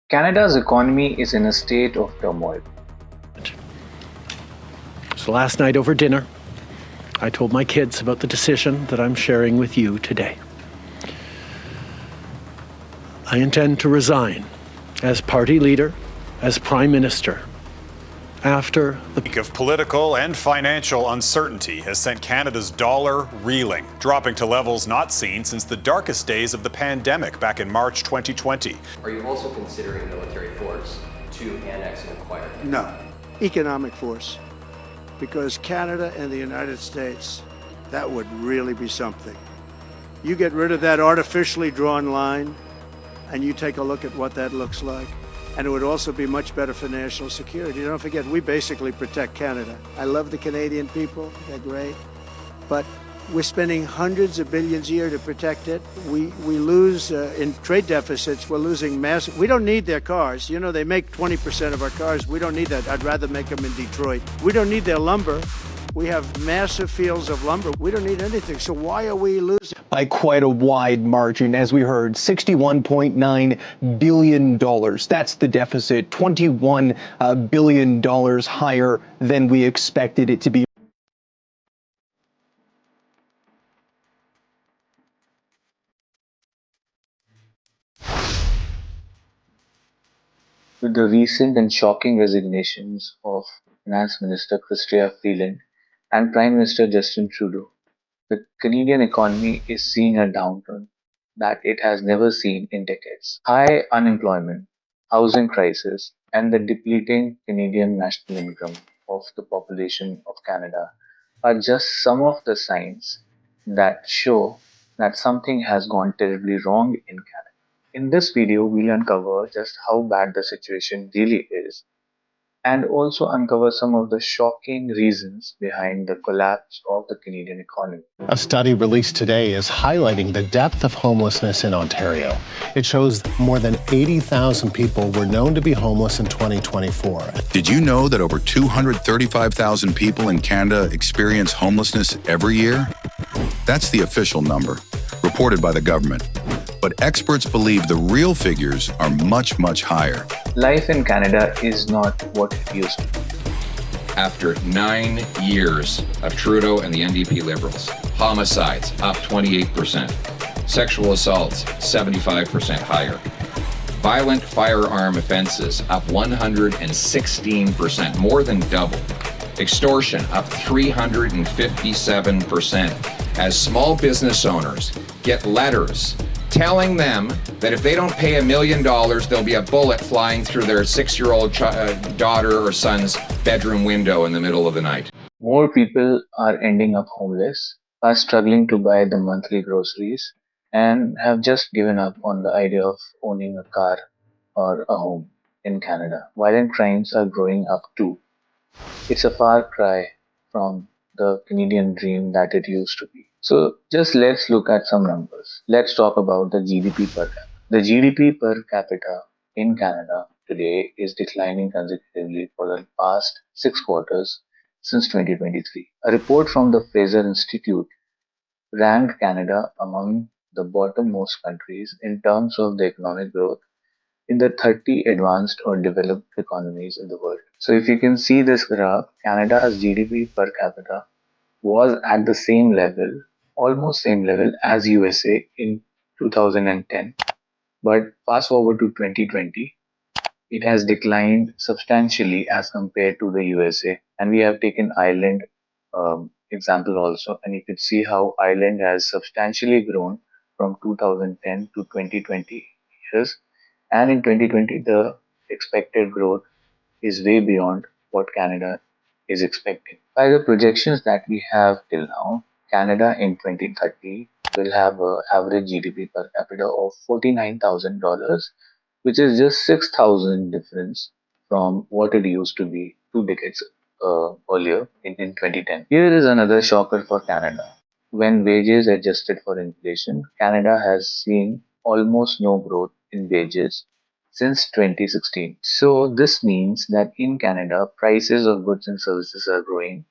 Canada's economy is in a state of turmoil. So last night over dinner, I told my kids about the decision that I'm sharing with you today. I intend to resign as party leader, as Prime Minister, after the week of political and financial uncertainty has sent Canada's dollar reeling, dropping to levels not seen since the darkest days of the pandemic back in March 2020. Are you also considering military force to annex and acquire Canada? No. Economic force. Because Canada and the United States, that would really be something. You get rid of that artificially drawn line, and you take a look at what that looks like. And it would also be much better for national security. Don't forget, we basically protect Canada. I love the Canadian people, they're great. But we're spending hundreds of billions a year to protect it. We lose in trade deficits, we're losing massive. We don't need their cars. You know, they make 20% of our cars. We don't need that. I'd rather make them in Detroit. We don't need their lumber. We have massive fields of lumber. We don't need anything. So why are we losing? By quite a wide margin, as we heard, $61.9 billion. That's the deficit, $21 billion higher than we expected it to be. With the recent and shocking resignations of Finance Minister Chrystia Freeland and Prime Minister Justin Trudeau, the Canadian economy is seeing a downturn that it has never seen in decades. High unemployment, housing crisis, and the depleting Canadian national income of the population of Canada are just some of the signs that show that something has gone terribly wrong in Canada. In this video, we'll uncover just how bad the situation really is and also uncover some of the shocking reasons behind the collapse of the Canadian economy. A study released today is highlighting the depth of homelessness in Ontario. It shows more than 80,000 people were known to be homeless in 2024. Did you know that over 235,000 people in Canada experience homelessness every year? That's the official number, reported by the government. But experts believe the real figures are much, much higher. Life in Canada is not what it used to be. After 9 years of Trudeau and the NDP Liberals, homicides up 28%, sexual assaults 75% higher, violent firearm offenses up 116%, more than double, extortion up 357%, as small business owners get letters telling them that if they don't pay $1 million, there'll be a bullet flying through their 6-year-old daughter or son's bedroom window in the middle of the night. More people are ending up homeless, are struggling to buy the monthly groceries, and have just given up on the idea of owning a car or a home in Canada. Violent crimes are growing up too. It's a far cry from the Canadian dream that it used to be. So just let's look at some numbers. Let's talk about the GDP per capita. The GDP per capita in Canada today is declining consecutively for the past 6 quarters since 2023. A report from the Fraser Institute ranked Canada among the bottommost countries in terms of the economic growth in the 30 advanced or developed economies in the world. So if you can see this graph, Canada's GDP per capita was at the same level, almost same level as USA in 2010. But fast forward to 2020, it has declined substantially as compared to the USA. And we have taken Ireland example also, and you can see how Ireland has substantially grown from 2010 to 2020 years. And in 2020, the expected growth is way beyond what Canada is expecting. By the projections that we have till now, Canada in 2030 will have an average GDP per capita of $49,000, which is just 6,000 difference from what it used to be 2 decades earlier in 2010. Here is another shocker for Canada. When wages adjusted for inflation, Canada has seen almost no growth in wages since 2016. So this means that in Canada, prices of goods and services are growing,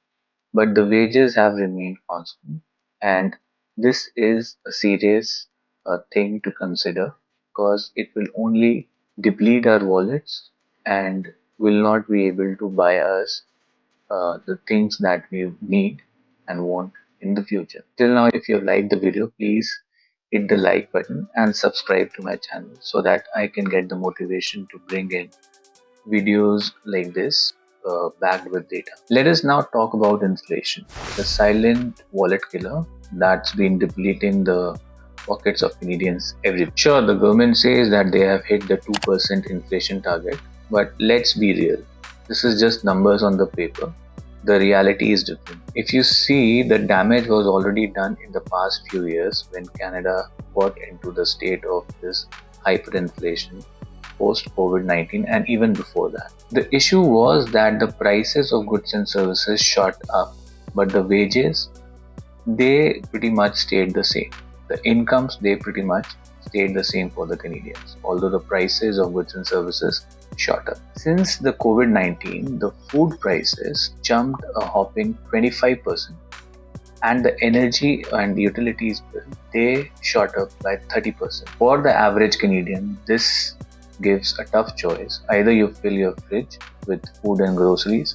but the wages have remained constant. And this is a serious thing to consider because it will only deplete our wallets, and will not be able to buy us the things that we need and want in the future. Till now, if you have liked the video, please hit the like button and subscribe to my channel so that I can get the motivation to bring in videos like this backed with data. Let us now talk about inflation, the silent wallet killer that's been depleting the pockets of Canadians every. Sure, the government says that they have hit the 2% inflation target, but let's be real. This is just numbers on the paper. The reality is different. If you see, the damage was already done in the past few years when Canada got into the state of this hyperinflation post COVID-19 and even before that. The issue was that the prices of goods and services shot up, but the wages, they pretty much stayed the same. The incomes, they pretty much stayed the same for the Canadians, although the prices of goods and services shot up. Since the COVID-19, the food prices jumped a hopping 25%, and the energy and utilities bill, they shot up by 30%. For the average Canadian, this gives a tough choice. Either you fill your fridge with food and groceries,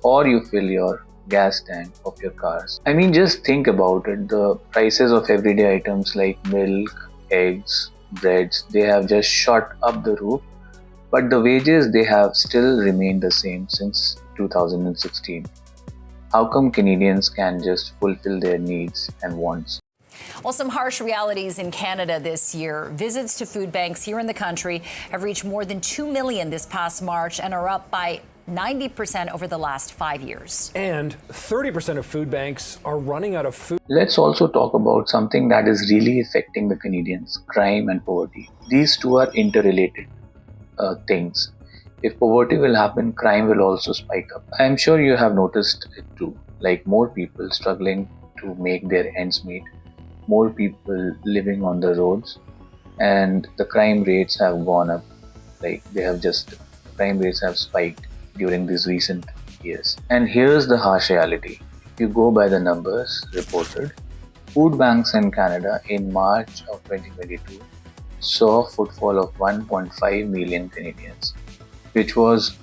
or you fill your gas tank of your cars. I mean, just think about it. The prices of everyday items like milk, eggs, breads, they have just shot up the roof, but the wages, they have still remained the same since 2016. How come Canadians can just fulfill their needs and wants? Well, some harsh realities in Canada this year. Visits to food banks here in the country have reached more than 2 million this past March and are up by 90% over the last 5 years. And 30% of food banks are running out of food. Let's also talk about something that is really affecting the Canadians: crime and poverty. These two are interrelated things. If poverty will happen, crime will also spike up. I'm sure you have noticed it too, like more people struggling to make their ends meet, more people living on the roads, and the crime rates have gone up. Crime rates have spiked during these recent years. And here's the harsh reality. If you go by the numbers reported, food banks in Canada in March of 2022 saw a footfall of 1.5 million Canadians, which was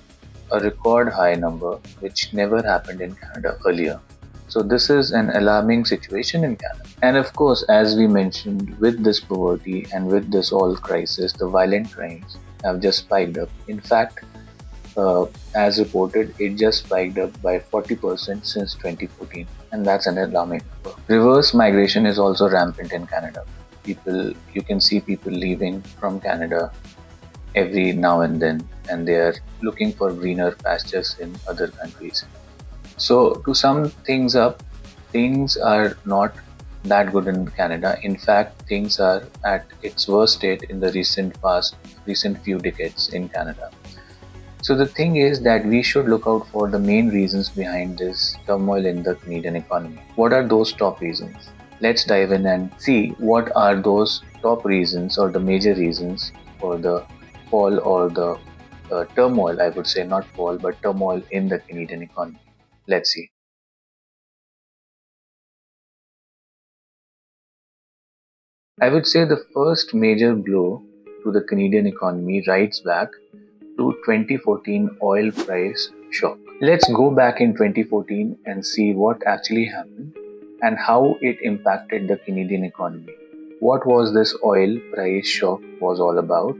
a record high number which never happened in Canada earlier. So this is an alarming situation in Canada. And of course, as we mentioned, with this poverty and with this oil crisis, the violent crimes have just spiked up. In fact, as reported, it just spiked up by 40% since 2014, and that's an alarming number. Reverse migration is also rampant in Canada. You can see people leaving from Canada every now and then, and they are looking for greener pastures in other countries. So to sum things up, things are not that good in Canada. In fact, things are at its worst state in the recent few decades in Canada. So the thing is that we should look out for the main reasons behind this turmoil in the Canadian economy. What are those top reasons? Let's dive in and see what are those top reasons or the major reasons for the fall or the turmoil, I would say, not fall, but turmoil in the Canadian economy. Let's see. I would say the first major blow to the Canadian economy rides back to 2014 oil price shock. Let's go back in 2014 and see what actually happened and how it impacted the Canadian economy. What was this oil price shock was all about,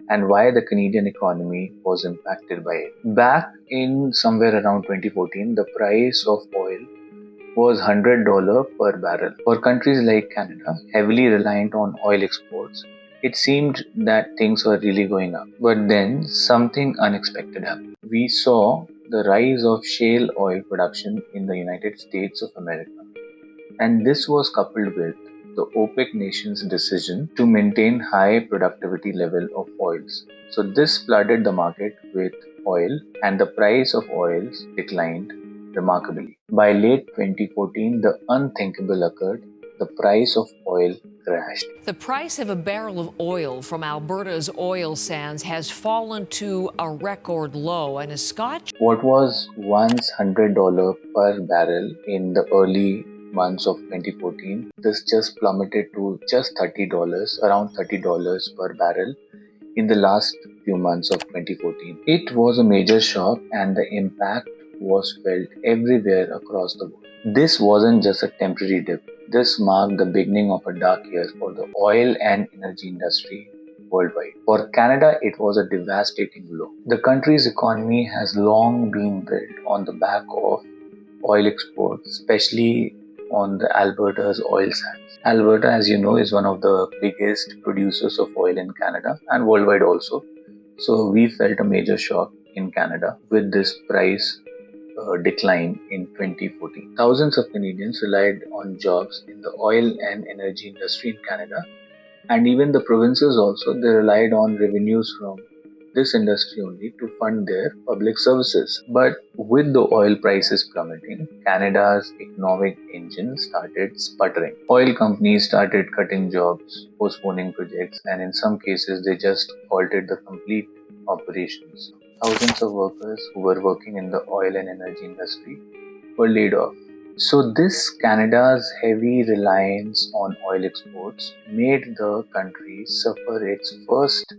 and why the Canadian economy was impacted by it. Back in somewhere around 2014, the price of oil was $100 per barrel. For countries like Canada, heavily reliant on oil exports, it seemed that things were really going up. But then something unexpected happened. We saw the rise of shale oil production in the United States of America. And this was coupled with the OPEC nations' decision to maintain high productivity level of oils. So this flooded the market with oil, and the price of oils declined remarkably. By late 2014, the unthinkable occurred. The price of oil crashed. The price of a barrel of oil from Alberta's oil sands has fallen to a record low, and a Scotch... What was once $100 per barrel in the early months of 2014, this just plummeted to just $30, around $30 per barrel in the last few months of 2014. It was a major shock and the impact was felt everywhere across the world. This wasn't just a temporary dip. This marked the beginning of a dark year for the oil and energy industry worldwide. For Canada, it was a devastating blow. The country's economy has long been built on the back of oil exports, especially on the Alberta's oil sands. Alberta, as you know, is one of the biggest producers of oil in Canada and worldwide also. So we felt a major shock in Canada with this price decline in 2014. Thousands of Canadians relied on jobs in the oil and energy industry in Canada, and even the provinces also, they relied on revenues from this industry only to fund their public services. But with the oil prices plummeting, Canada's economic engine started sputtering. Oil companies started cutting jobs, postponing projects, and in some cases they just halted the complete operations. Thousands of workers who were working in the oil and energy industry were laid off. So this Canada's heavy reliance on oil exports made the country suffer its first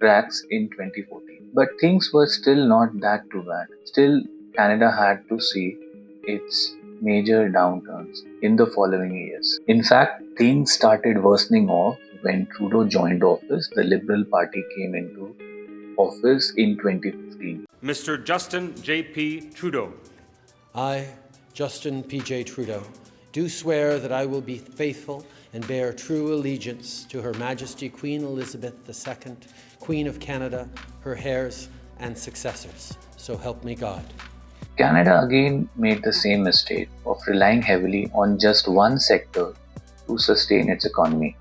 cracks in 2014. But things were still not that too bad. Still, Canada had to see its major downturns in the following years. In fact, things started worsening off when Trudeau joined office. The Liberal Party came into office in 2015. Mr. Justin J.P. Trudeau. I, Justin P.J. Trudeau, do swear that I will be faithful and bear true allegiance to Her Majesty Queen Elizabeth II, Queen of Canada, her heirs and successors. So help me God. Canada again made the same mistake of relying heavily on just one sector to sustain its economy.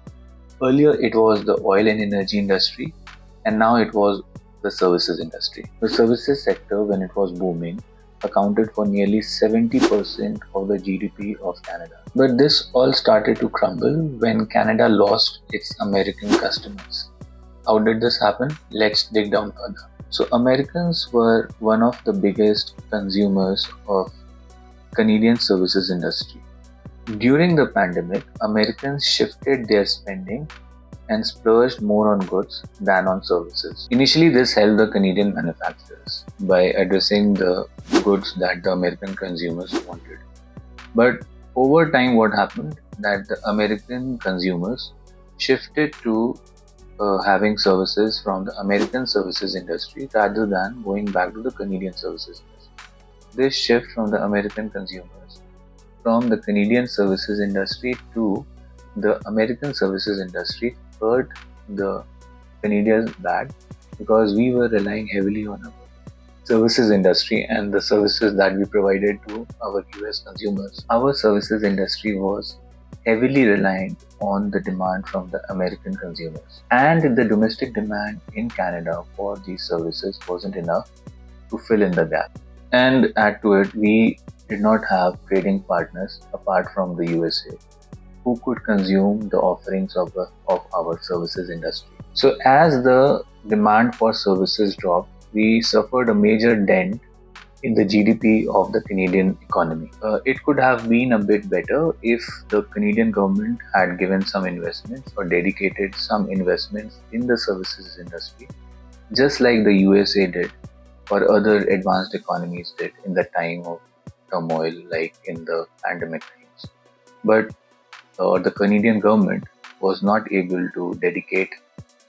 Earlier it was the oil and energy industry, and now it was the services industry. The services sector, when it was booming, accounted for nearly 70% of the GDP of Canada. But this all started to crumble when Canada lost its American customers. How did this happen? Let's dig down further. So Americans were one of the biggest consumers of Canadian services industry. During the pandemic, Americans shifted their spending and splurged more on goods than on services. Initially, this helped the Canadian manufacturers by addressing the goods that the American consumers wanted. But over time, what happened? That the American consumers shifted to having services from the American services industry rather than going back to the Canadian services industry. This shift from the American consumers from the Canadian services industry to the American services industry hurt the Canadians bad because we were relying heavily on our services industry and the services that we provided to our US consumers. Our services industry was heavily reliant on the demand from the American consumers, and the domestic demand in Canada for these services wasn't enough to fill in the gap. And add to it, we did not have trading partners apart from the USA who could consume the offerings of our services industry. So as the demand for services dropped, we suffered a major dent in the GDP of the Canadian economy. It could have been a bit better if the Canadian government had given some investments or dedicated some investments in the services industry, just like the USA did or other advanced economies did in the time of turmoil, like in the pandemic times. But the Canadian government was not able to dedicate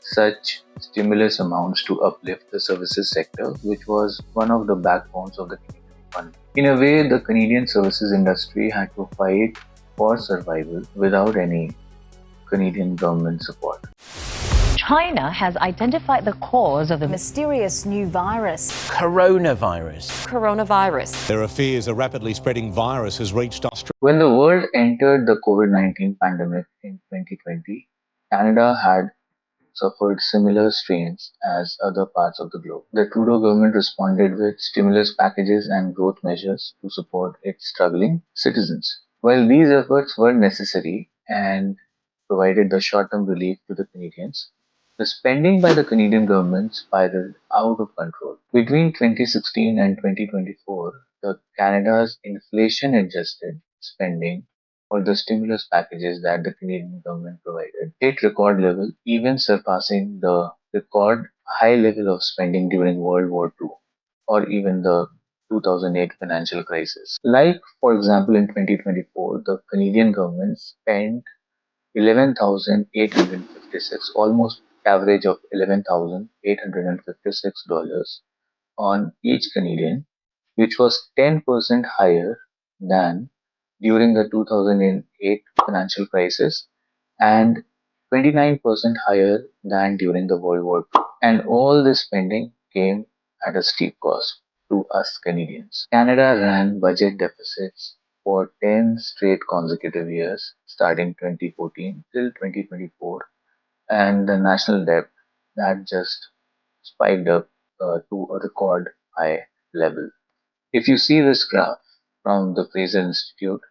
such stimulus amounts to uplift the services sector, which was one of the backbones of the Canadian economy. In a way, the Canadian services industry had to fight for survival without any Canadian government support. China has identified the cause of the mysterious new virus. Coronavirus. There are fears a rapidly spreading virus has reached Australia. When the world entered the COVID-19 pandemic in 2020, Canada had suffered similar strains as other parts of the globe. The Trudeau government responded with stimulus packages and growth measures to support its struggling citizens. While these efforts were necessary and provided the short-term relief to the Canadians, the spending by the Canadian government spiraled out of control. Between 2016 and 2024, Canada's inflation-adjusted spending or the stimulus packages that the Canadian government provided hit record level, even surpassing the record high level of spending during World War II or even the 2008 financial crisis. Like, for example, in 2024, the Canadian government spent 11,856, almost average of $11,856 on each Canadian, which was 10% higher than during the 2008 financial crisis and 29% higher than during the World War II. And all this spending came at a steep cost to us Canadians. Canada ran budget deficits for 10 straight consecutive years, starting 2014 till 2024, and the national debt that just spiked up to a record high level. If you see this graph from the Fraser Institute,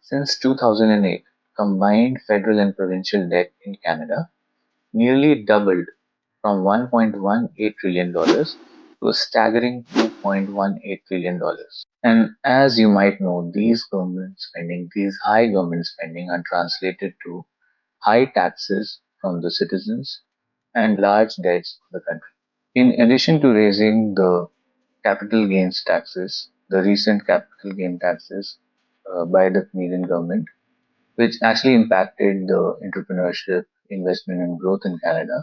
since 2008, combined federal and provincial debt in Canada nearly doubled from $1.18 trillion to a staggering $2.18 trillion. And as you might know, these high government spending are translated to high taxes from the citizens and large debts of the country. In addition to raising the capital gains taxes, the recent capital gain taxes by the Canadian government, which actually impacted the entrepreneurship, investment, and growth in Canada.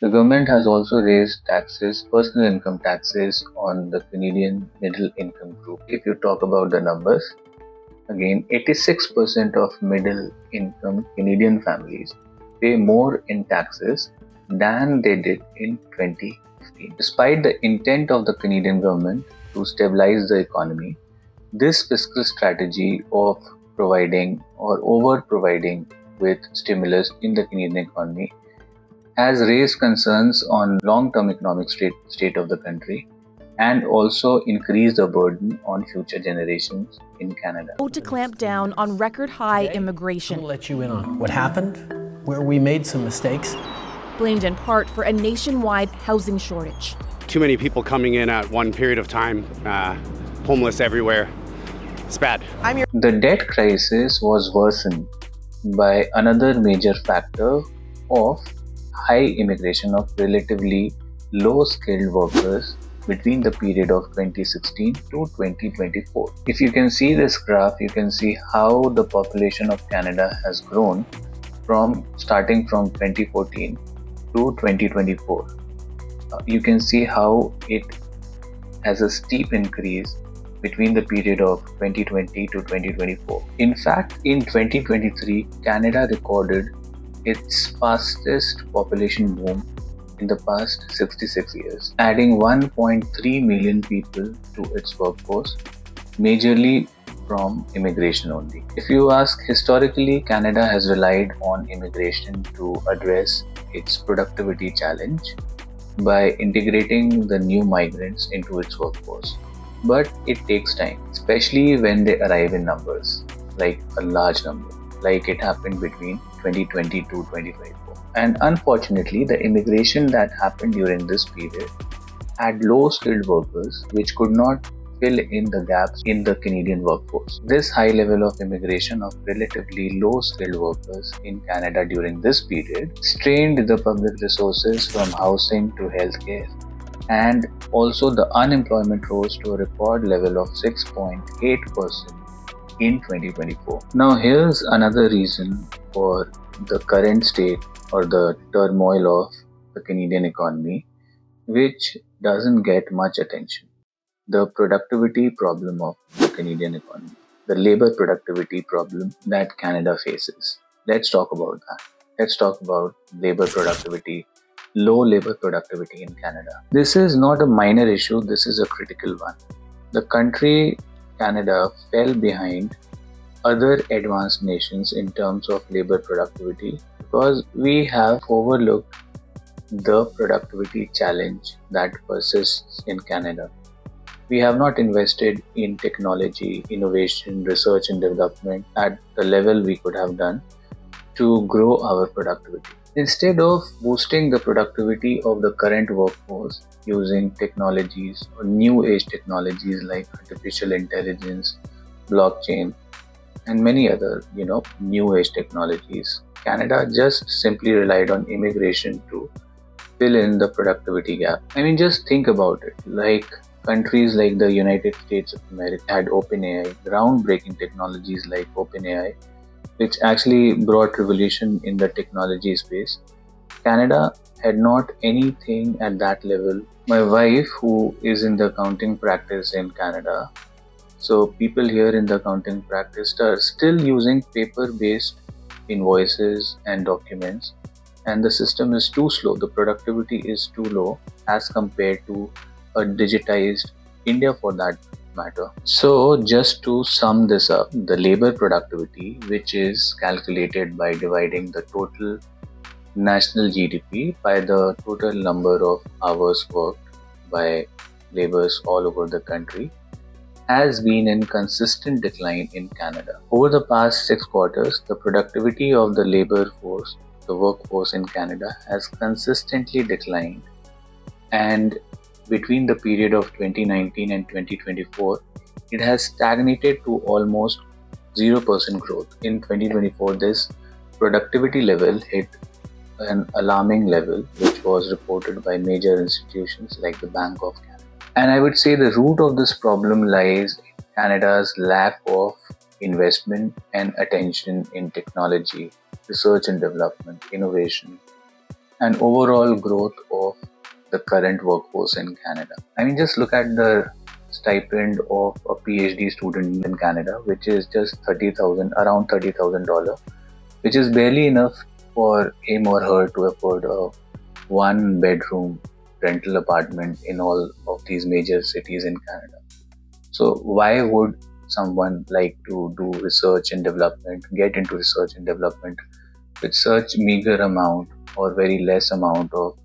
The government has also raised taxes, personal income taxes on the Canadian middle income group. If you talk about the numbers, again, 86% of middle income Canadian families pay more in taxes than they did in 2015. Despite the intent of the Canadian government to stabilize the economy, this fiscal strategy of providing or over providing with stimulus in the Canadian economy has raised concerns on long-term economic state of the country and also increased the burden on future generations in Canada. To clamp down on record high immigration. I'll let you in on what happened, where we made some mistakes. Blamed in part for a nationwide housing shortage. Too many people coming in at one period of time, homeless everywhere. It's bad. The debt crisis was worsened by another major factor of high immigration of relatively low-skilled workers between the period of 2016 to 2024. If you can see this graph, you can see how the population of Canada has grown starting from 2014 to 2024. You can see how it has a steep increase between the period of 2020 to 2024. In fact, in 2023, Canada recorded its fastest population boom in the past 66 years, adding 1.3 million people to its workforce, majorly from immigration only. If you ask, historically, Canada has relied on immigration to address its productivity challenge by integrating the new migrants into its workforce. But it takes time, especially when they arrive in numbers, like a large number, like it happened between 2020 to 2024. And unfortunately, the immigration that happened during this period had low-skilled workers which could not fill in the gaps in the Canadian workforce. This high level of immigration of relatively low-skilled workers in Canada during this period strained the public resources from housing to healthcare, and also the unemployment rose to a record level of 6.8% in 2024. Now here's another reason for the current state or the turmoil of the Canadian economy, which doesn't get much attention. The productivity problem of the Canadian economy, the labor productivity problem that Canada faces. Let's talk about that. Let's talk about labor productivity, low labor productivity in Canada. This is not a minor issue, this is a critical one. The country, Canada, fell behind other advanced nations in terms of labor productivity because we have overlooked the productivity challenge that persists in Canada. We have not invested in technology, innovation, research and development at the level we could have done to grow our productivity. Instead of boosting the productivity of the current workforce using technologies or new age technologies like artificial intelligence, blockchain, and many other, new age technologies, Canada just simply relied on immigration to fill in the productivity gap. I mean, just think about it. Like countries like the United States of America had OpenAI, groundbreaking technologies like OpenAI, which actually brought revolution in the technology space. Canada had not anything at that level. My wife, who is in the accounting practice in Canada, so people here in the accounting practice are still using paper-based invoices and documents, and the system is too slow. The productivity is too low as compared to a digitized India for that matter. So just to sum this up, the labor productivity, which is calculated by dividing the total national GDP by the total number of hours worked by laborers all over the country, has been in consistent decline in Canada. Over the past 6 quarters, the productivity of the labor force, the workforce in Canada, has consistently declined, and between the period of 2019 and 2024, it has stagnated to almost 0% growth. In 2024, this productivity level hit an alarming level, which was reported by major institutions like the Bank of Canada. And I would say the root of this problem lies in Canada's lack of investment and attention in technology, research and development, innovation, and overall growth of the current workforce in Canada. I mean, just look at the stipend of a PhD student in Canada, which is just around $30,000, which is barely enough for him or her to afford a one-bedroom rental apartment in all of these major cities in Canada. So why would someone like to do research and development, get into research and development with such meager amount or very less amount of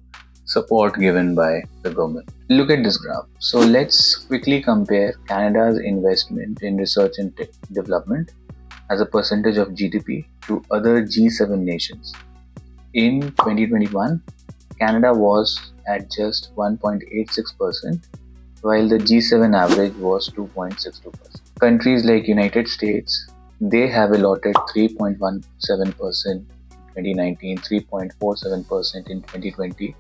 support given by the government? Look at this graph. So let's quickly compare Canada's investment in research and development as a percentage of GDP to other G7 nations. In 2021, Canada was at just 1.86%, while the G7 average was 2.62%. Countries like United States, they have allotted 3.17% in 2019, 3.47% in 2020,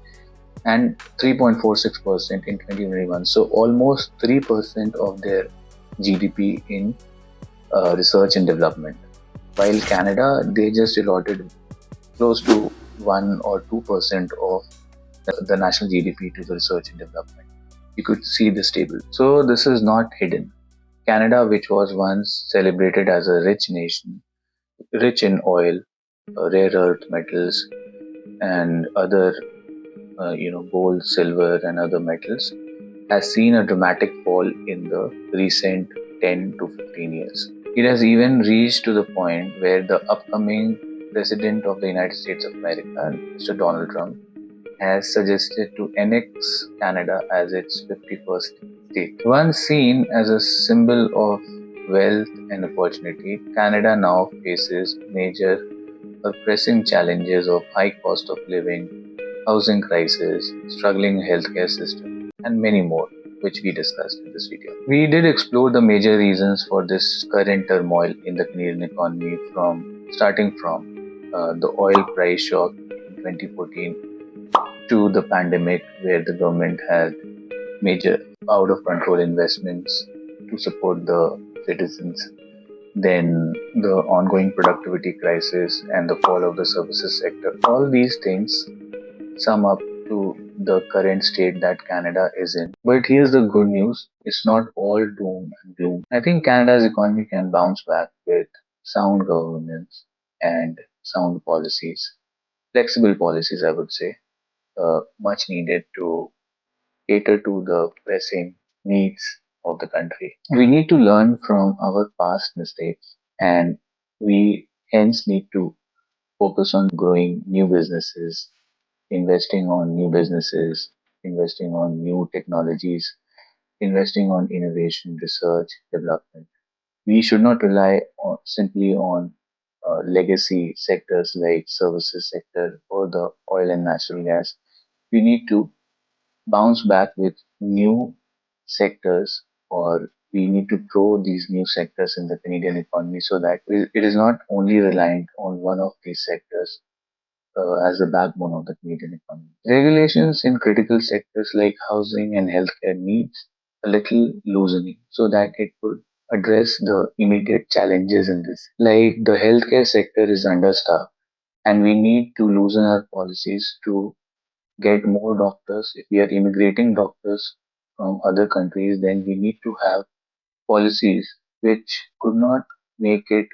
and 3.46% in 2021. So almost 3% of their GDP in research and development. While Canada, they just allotted close to 1 or 2% of the national GDP to the research and development. You could see this table. So this is not hidden. Canada, which was once celebrated as a rich nation, rich in oil, rare earth metals, and other, gold, silver, and other metals, has seen a dramatic fall in the recent 10 to 15 years. It has even reached to the point where the upcoming President of the United States of America, Mr. Donald Trump, has suggested to annex Canada as its 51st state. Once seen as a symbol of wealth and opportunity, Canada now faces major or pressing challenges of high cost of living, housing crisis, struggling healthcare system, and many more, which we discussed in this video. We did explore the major reasons for this current turmoil in the Canadian economy, starting from the oil price shock in 2014 to the pandemic, where the government had major out of control investments to support the citizens, then the ongoing productivity crisis and the fall of the services sector. All these things sum up to the current state that Canada is in. But here's the good news, it's not all doom and gloom. I think Canada's economy can bounce back with sound governance and sound policies, flexible policies, I would say, much needed to cater to the pressing needs of the country. We need to learn from our past mistakes, and we hence need to focus on growing new businesses, investing on new businesses, investing on new technologies, investing on innovation, research, development. We should not rely simply on legacy sectors like services sector or the oil and natural gas. We need to bounce back with new sectors, or we need to grow these new sectors in the Canadian economy so that it is not only reliant on one of these sectors as the backbone of the Canadian economy. Regulations in critical sectors like housing and healthcare needs a little loosening so that it could address the immediate challenges in this. Like the healthcare sector is understaffed and we need to loosen our policies to get more doctors. If we are immigrating doctors from other countries, then we need to have policies which could not make it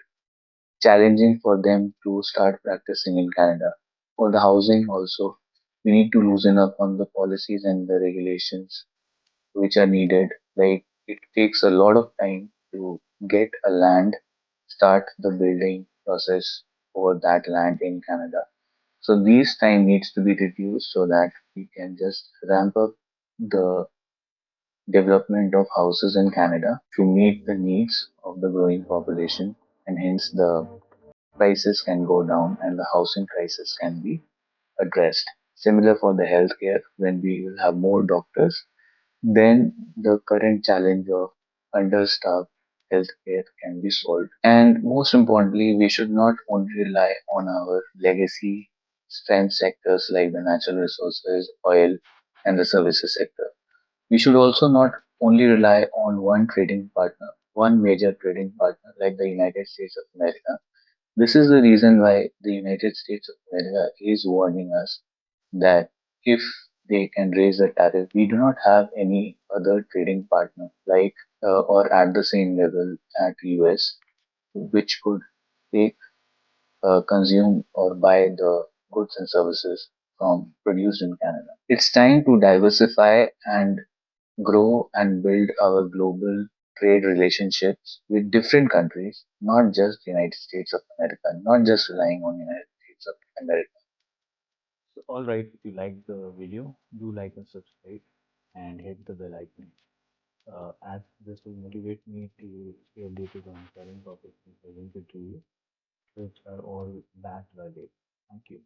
challenging for them to start practicing in Canada. For the housing also, we need to loosen up on the policies and the regulations which are needed. Like it takes a lot of time to get a land, start the building process for that land in Canada. So these time needs to be reduced so that we can just ramp up the development of houses in Canada to meet the needs of the growing population, and hence the prices can go down and the housing crisis can be addressed. Similar for the healthcare, when we will have more doctors, then the current challenge of understaffed healthcare can be solved. And most importantly, we should not only rely on our legacy strength sectors like the natural resources, oil, and the services sector. We should also not only rely on one trading partner, one major trading partner like the United States of America. This is the reason why the United States of America is warning us that if they can raise the tariff, we do not have any other trading partner like or at the same level at US, which could take, consume, or buy the goods and services from produced in Canada. It's time to diversify and grow and build our global trade relationships with different countries, not just the United States of America, not just relying on United States of America. So, all right, if you like the video, do like and subscribe and hit the bell icon. As this will motivate me to stay updated on current topics and presented to you, which are all backed by data. Thank you.